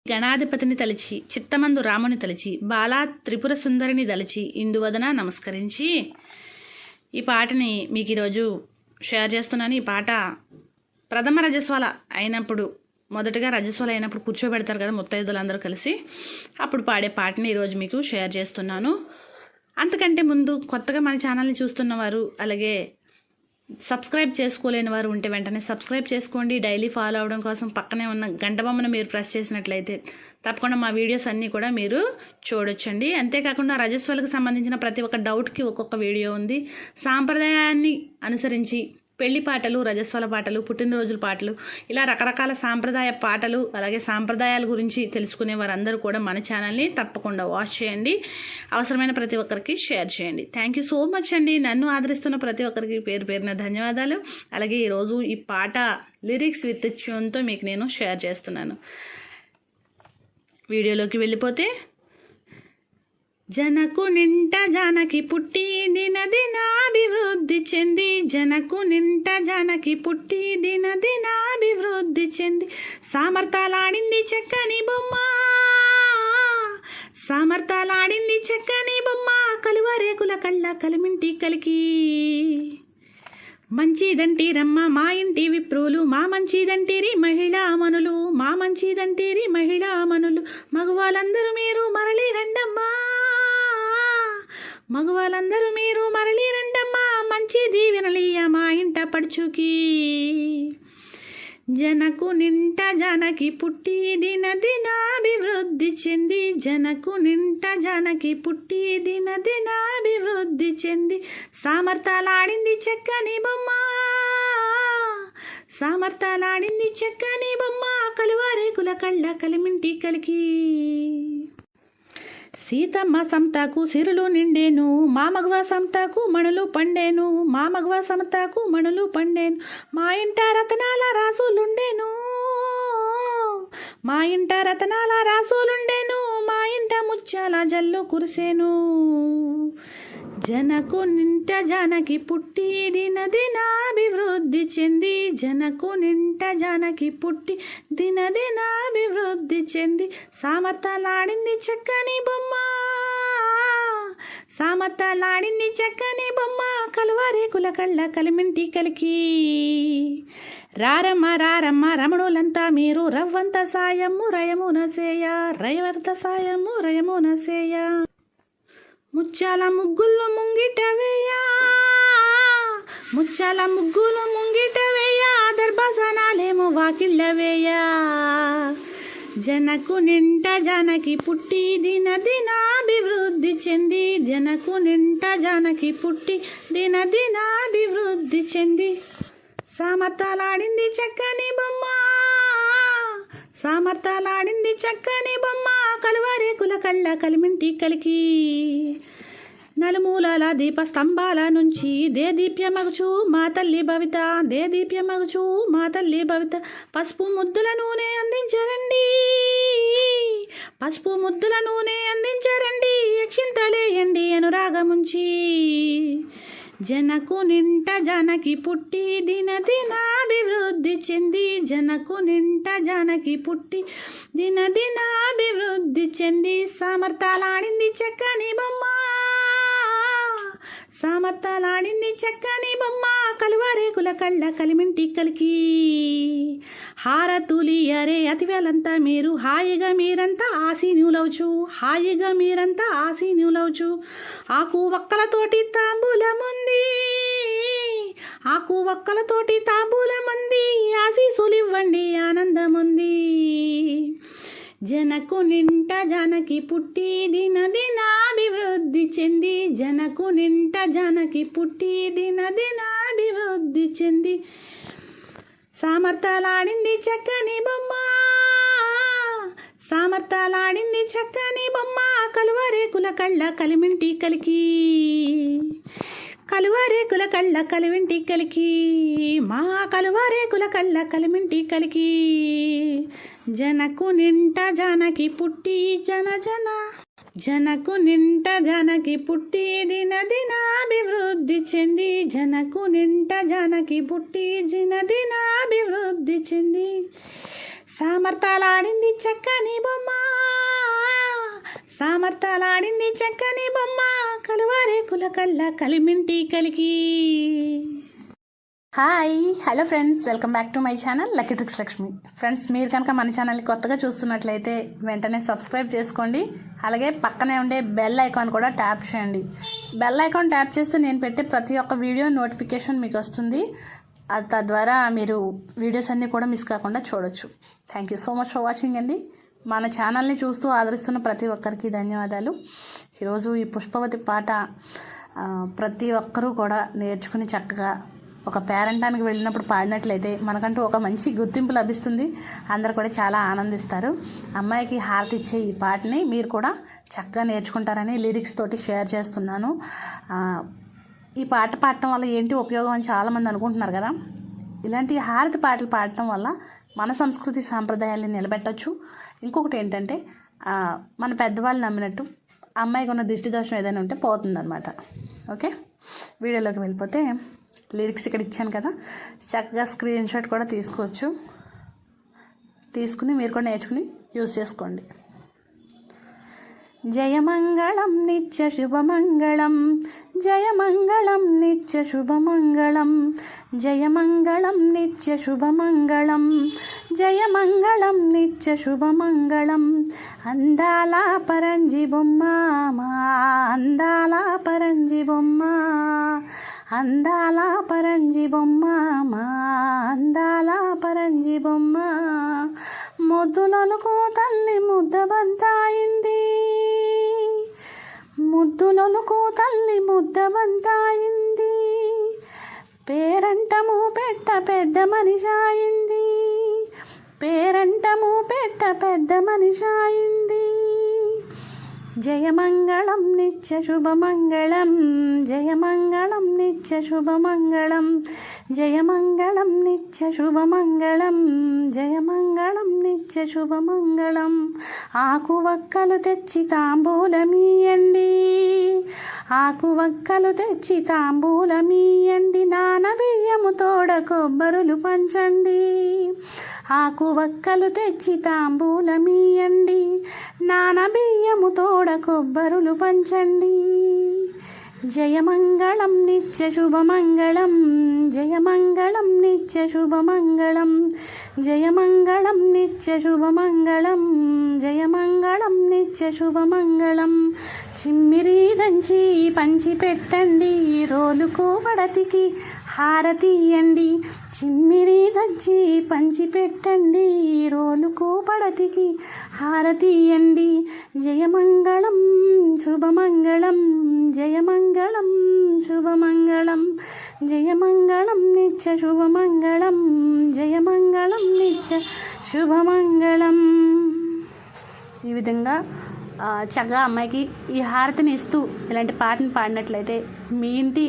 గణాధిపతిని తలిచి చిత్తమందు రాముని తలిచి బాలా త్రిపుర సుందరిని దలిచి ఇందువదన నమస్కరించి ఈ పాటని మీకు ఈరోజు షేర్ చేస్తున్నాను. ఈ పాట ప్రథమ రజస్వల అయినప్పుడు, మొదటగా రజస్వల అయినప్పుడు కూర్చోబెడతారు కదా ముత్తైదులందరూ కలిసి, అప్పుడు పాడే పాటని ఈరోజు మీకు షేర్ చేస్తున్నాను. అంతకంటే ముందు కొత్తగా మన ఛానల్ని చూస్తున్నవారు, అలాగే సబ్స్క్రైబ్ చేసుకోలేని వారు ఉంటే వెంటనే సబ్స్క్రైబ్ చేసుకోండి. డైలీ ఫాలో అవడం కోసం పక్కనే ఉన్న గంట బొమ్మను మీరు ప్రెస్ చేసినట్లయితే తప్పకుండా మా వీడియోస్ అన్నీ కూడా మీరు చూడొచ్చండి. అంతేకాకుండా రజస్వలకు సంబంధించిన ప్రతి ఒక్క డౌట్కి ఒక్కొక్క వీడియో ఉంది. సాంప్రదాయాన్ని అనుసరించి పెళ్లి పాటలు, రజస్వల పాటలు, పుట్టినరోజుల పాటలు, ఇలా రకరకాల సాంప్రదాయ పాటలు, అలాగే సాంప్రదాయాల గురించి తెలుసుకునే వారందరూ కూడా మన ఛానల్ని తప్పకుండా వాచ్ చేయండి. అవసరమైన ప్రతి ఒక్కరికి షేర్ చేయండి. థ్యాంక్ యూ సో మచ్ అండి. నన్ను ఆదరిస్తున్న ప్రతి ఒక్కరికి పేరు పేరున ధన్యవాదాలు. అలాగే ఈరోజు ఈ పాట లిరిక్స్ విత్ ట్యూన్తో మీకు నేను షేర్ చేస్తున్నాను. వీడియోలోకి వెళ్ళిపోతే, జనకు నింట జానకి పుట్టి దినదినాభివృద్ధి చెంది, జనకు నింట జానకి పుట్టి దినదినాభివృద్ధి చెంది, సామర్థ్యాలాడింది చక్కని బొమ్మ, సామర్థ్యాలాడింది చక్కని బొమ్మ, కలువరేకుల కళ్ళ కలిమింటి కలికి, మంచిదంటీరమ్మ మా ఇంటి విప్రులు, మా మంచిదంటీరి మహిళా మనులు, మా మంచిదంటీరి మహిళా మనులు, మగవాళ్ళందరూ మీరు మరలి రండమ్మా, మగవాళ్ళందరూ మీరు మరలి రండమ్మా, మంచి దీవెనలియ మా ఇంట పడుచుకి, జనకు నింట జానకి పుట్టి దినదినాభివృద్ధి చెంది, జనకు నింట జానకి పుట్టి దినదినాభివృద్ధి చెంది, సామర్థ్యాలాడింది చక్కని బొమ్మ, సామర్థ్యాలాడింది చక్కని బొమ్మ, కలువరేకుల కళ్ళ కలిమింటి కలికి, సీతమ్మ సంతకు సిరులు నిండేను, మా మగవ సంతకు మణులు పండేను, మా మగవ సంతకు మణులు పండేను, మా ఇంట రతనాల రాసులుండేను, మా ఇంట రతనాల రాసులుండేను, మా ఇంట ముత్యాల జల్లు కురిసేను, జనకు నింట జానకి పుట్టి దినదినాభివృద్ధి చెంది, జనకు నింట జానకి పుట్టి దినదినాభివృద్ధి చెంది, సామర్థ్యాలాడింది చక్కని బొమ్మ, సామర్థ్యాలాడింది చక్కని బొమ్మ, కలువరేకుల కళ్ళ కలిమింటి కలికి, రారమ్మ రారమ్మ రమణులంతా మీరు రవ్వంత సాయము రయమున సేయ, రయవర్త సాయము రయమున సేయ, ముత్యాల ముగ్గులు ముంగిట వేయా, ముత్యాల ముగ్గులు ముంగిట వేయా, దర్భాసనాలేమో వాకిళ్ళ వేయా, జనకు నింట జానకి పుట్టి దినదినాభివృద్ధి చెంది, జనకు నింట జానకి పుట్టి దినదినాభివృద్ధి చెంది, సామర్థ్యాలాడింది చక్కని బొమ్మ, సామర్థ్యాలాడింది చక్కని బొమ్మ, కలువరేకుల కళ్ళ కలిమింటి కలికి, నలుమూలల దీప స్తంభాల నుంచి దేదీప్యమగుచు మా తల్లి భవిత, దేదీప్యమగుచు మా తల్లి భవిత, పసుపు ముద్దుల నూనె అందించరండి, పసుపు ముద్దుల నూనె అందించరండి, యక్షింతలేయండి అనురాగముంచి, జనకు నింట జానకి పుట్టి దినదినాభివృద్ధి చెంది, జనకు నింట జానకి పుట్టి దినదినాభివృద్ధి చెంది, సామర్థ్యాలాడింది చక్కని బొమ్మ, సామర్థ్యాలాడింది చక్కని బొమ్మ, కలువరేకుల కళ్ళ కలిమింటి కలికి, హారతులియరే అతివేలంతా మీరు హాయిగా మీరంతా ఆసీనులవచ్చు, హాయిగా మీరంతా ఆసీనులవచ్చు, ఆకు ఒక్కలతోటి తాంబూలముంది, ఆకు ఒక్కలతోటి తాంబూలముంది, ఆశీసులివ్వండి ఆనందముంది, జనకు నింట జానకి పుట్టి దినదినాభివృద్ధి చెంది, జనకు నింట జానకి పుట్టి దినదినాభివృద్ధి చెంది, సామర్థ్యాలాడింది చక్కని బొమ్మ, సామర్థ్యాలాడింది చక్కని బొమ్మ, కలువరేకుల కళ్ళ కలిమింటి కలికి, కలువరేకుల కళ్ళ కలిమింటి కలికి, మా కలువరేకుల కళ్ళ కలిమింటి కలికి, జనకు నింట జానకి పుట్టి జనకు నింట జానకి పుట్టి దినదినాభివృద్ధి చెంది, జనకు నింట జానకి పుట్టి దినదినాభివృద్ధి చెంది, సామర్థ్యాలాడింది చక్కని బొమ్మ, సామర్థ్యాలాడింది చక్కని బొమ్మ, కలువారే కులకల్ల కలిమింటి కలికి. Hi hello friends, welcome back to my channel lucky tricks Lakshmi. Friends, మీరు కనుక మన ఛానల్ని కొత్తగా చూస్తున్నట్లయితే వెంటనే సబ్స్క్రైబ్ చేసుకోండి. అలాగే పక్కనే ఉండే బెల్ ఐకాన్ కూడా ట్యాప్ చేయండి. బెల్ ఐకాన్ ట్యాప్ చేస్తే నేను పెట్టే ప్రతి ఒక్క వీడియో నోటిఫికేషన్ మీకు వస్తుంది. తద్వారా మీరు వీడియోస్ అన్నీ కూడా మిస్ కాకుండా చూడొచ్చు. Thank you so much for watching అండి. మన ఛానల్ని చూస్తూ ఆదరిస్తున్న ప్రతి ఒక్కరికి ధన్యవాదాలు. ఈరోజు ఈ పుష్పవతి పాట ప్రతి ఒక్కరూ కూడా నేర్చుకుని చక్కగా ఒక పేరంటానికి వెళ్ళినప్పుడు పాడినట్లయితే మనకంటూ ఒక మంచి గుర్తింపు లభిస్తుంది. అందరు కూడా చాలా ఆనందిస్తారు. అమ్మాయికి హారతి ఇచ్చే ఈ పాటని మీరు కూడా చక్కగా నేర్చుకుంటారని లిరిక్స్ తోటి షేర్ చేస్తున్నాను. ఈ పాట పాడటం వల్ల ఏంటి ఉపయోగం అని చాలామంది అనుకుంటున్నారు కదా. ఇలాంటి హారతి పాటలు పాడటం వల్ల మన సంస్కృతి సాంప్రదాయాల్ని నిలబెట్టవచ్చు. ఇంకొకటి ఏంటంటే మన పెద్దవాళ్ళు నమ్మినట్టు అమ్మాయికి ఉన్న దిష్టి దోషం ఏదైనా ఉంటే పోతుందన్నమాట. ఓకే, వీడియోలోకి వెళ్ళిపోతే లిరిక్స్ ఇక్కడ ఇచ్చాను కదా, చక్కగా స్క్రీన్ షాట్ కూడా తీసుకోవచ్చు. తీసుకుని మీరు కూడా నేర్చుకుని యూజ్ చేసుకోండి. జయమంగళం నిత్య శుభమంగళం, జయమంగళం నిత్య శుభమంగళం, జయమంగళం నిత్య శుభమంగళం, జయమంగళం నిత్య శుభమంగళం. అందాల పరంజి బొమ్మ, మా అందాల పరంజి బొమ్మ, అందాల పరంజి బొమ్మ, మా అందాల పరంజి బొమ్మ. ముద్దులొలుకు తల్లి ముద్దబంతాయింది, ముద్దులొలుకు తల్లి ముద్దబంతాయింది, పేరంటము పెట్ట పెద్ద మనిషాయింది, పేరంటము పెట్ట పెద్ద మనిషాయింది. జయమంగళం నిత్య శుభమంగళం, జయమంగళం నిత్య శుభమంగళం, జయమంగళం నిత్య శుభమంగళం, జయమంగళం నిత్య శుభమంగళం. ఆకు వక్కలు తెచ్చి తాంబూలమీయండి, ఆకు వక్కలు తెచ్చి తాంబూలమీయండి, నాన బియ్యము తోడ కొబ్బరులు పంచండి, ఆకు వక్కలు తెచ్చి తాంబూలమీయండి, నాన బియ్యము తోడ కొబ్బరులు పంచండి. జయమంగళం నిత్య శుభమంగళం, జయమంగళం నిత్య శుభమంగళం, జయమంగళం నిత్య శుభమంగళం, జయమంగళం నిత్య శుభమంగళం. చిమ్మిరి దంచి పంచి పెట్టండి, రోలుకు పడతికి హారతీయండి, చిమ్మిరి దంచి పంచి పెట్టండి, రోలుకు పడతికి హారతీయండి. జయమంగళం శుభమంగళం, జయమంగళం శుభమంగళం, జయమంగళం నిత్య శుభమంగళం, జయమంగళం నిత్య శుభమంగళం. ఈ విధంగా చక్కగా అమ్మాయికి ఈ హారతిని ఇస్తూ ఇలాంటి పాటను పాడినట్లయితే మీ ఇంటి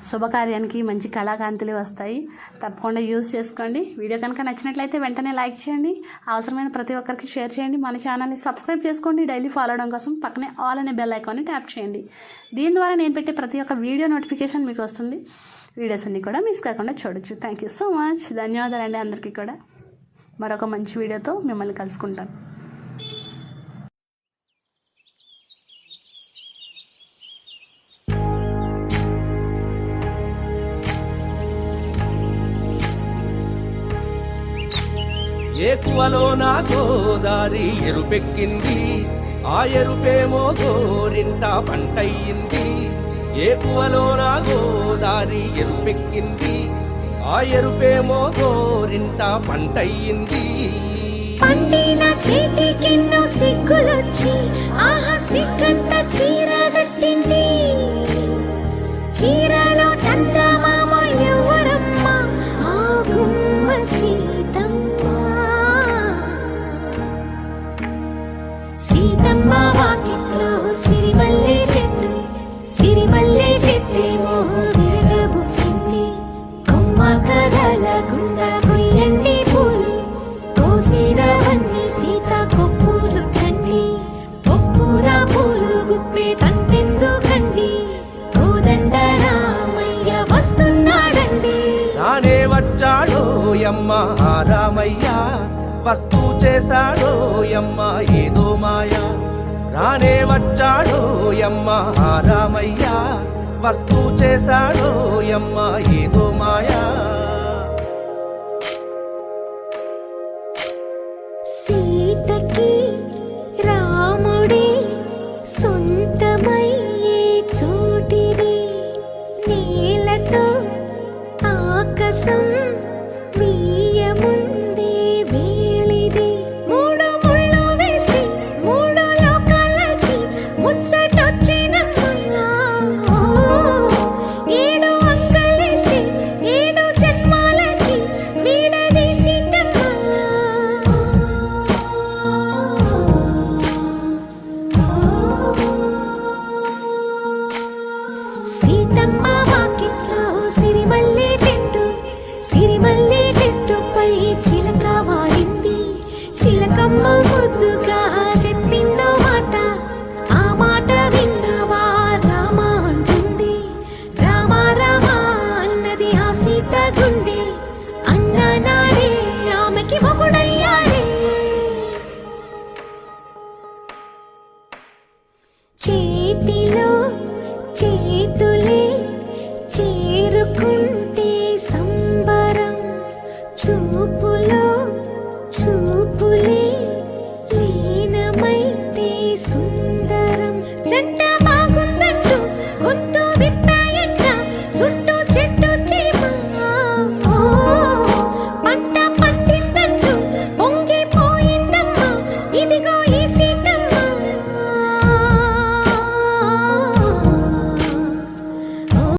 శుభకార్యానికి మంచి కళాకాంతులు వస్తాయి. తప్పకుండా యూజ్ చేసుకోండి. వీడియో కనుక నచ్చినట్లయితే వెంటనే లైక్ చేయండి. అవసరమైన ప్రతి ఒక్కరికి షేర్ చేయండి. మన ఛానల్ని సబ్స్క్రైబ్ చేసుకోండి. డైలీ ఫాలో అవడం కోసం పక్కనే ఆల్ అనే బెల్ ఐకాన్ని ట్యాప్ చేయండి. దీని ద్వారా నేను పెట్టే ప్రతి ఒక్క వీడియో నోటిఫికేషన్ మీకు వస్తుంది. వీడియోస్ అన్ని కూడా మిస్ కాకుండా చూడొచ్చు. Thank you so much. ధన్యవాదాలండి అందరికీ కూడా. మరొక మంచి వీడియోతో మిమ్మల్ని కలుసుకుంటాను. ఏకువలో నా గోదారి ఎరుపెక్కింది, ఆ ఎరుపేమో గోరింట పంటయ్యింది. ఏకువలో నా గోదారి ఎరుపెక్కింది, ఆ ఎరుపేమో గోరింట పంటయ్యింది. పండిన చేతికెన్నో సిగ్గులొచ్చి ఆహా సిగ్గంత చీర కట్టింది. చీరలో చందమామ ఎవరమ్మ, ఆ గుమ్మ సీతమ్మ. సీతమ్మ వాకిట్లో సిరిమల్లె చెట్టు, సిరిమల్లె చెట్టేమో విరగబూసింది. కొమ్మ కదలకుండా కొయ్యండి పూలు, కోసిరవన్నీ సీత కొప్పు చుట్టండి. కొప్పున పూలు గుప్పే తంతెందుకండి, కోదండ రామయ్య వస్తున్నాడండి. నానే వచ్చాడో యమ్మ రామయ్య, వస్తూ చేశాడో యమ్మ ఏదో మాయా రానే వచ్చాడో యమ్మ రామయ్య వస్తూ చేశాడో యమ్మ ఏదో మాయా